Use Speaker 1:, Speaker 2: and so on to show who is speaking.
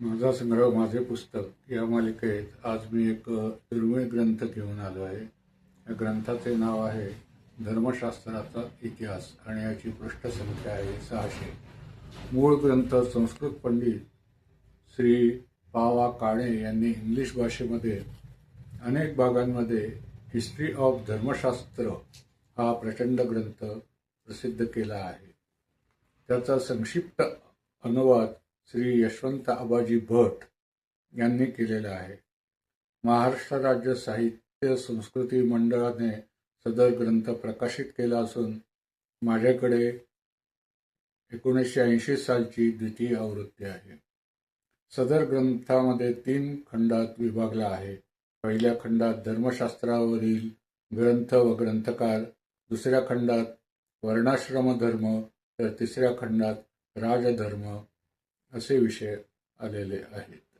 Speaker 1: माझा संग्रह माझे पुस्तक या मालिकेत आज मी एक दुर्मिळ ग्रंथ घेऊन आलो आहे. या ग्रंथाचे नाव आहे धर्मशास्त्राचा इतिहास आणि याची पृष्ठसंख्या आहे 600. मूळ ग्रंथ संस्कृत पंडित श्री पा. काणे यांनी इंग्लिश भाषेमध्ये अनेक भागांमध्ये हिस्ट्री ऑफ धर्मशास्त्र हा प्रचंड ग्रंथ प्रसिद्ध केला आहे. त्याचा संक्षिप्त अनुवाद श्री यशवंत आबाजी भट यांनी केलेला आहे. महाराष्ट्र राज्य साहित्य संस्कृती मंडळाने सदर ग्रंथ प्रकाशित केला असून माझ्याकडे 1980 सालची द्वितीय आवृत्ती आहे. सदर ग्रंथामध्ये 3 खंडात विभागला आहे. पहिल्या खंडात धर्मशास्त्रावरील ग्रंथ व ग्रंथकार, दुसऱ्या खंडात वर्णाश्रम धर्म, तर तिसऱ्या खंडात राजधर्म असे विषय आलेले आहेत.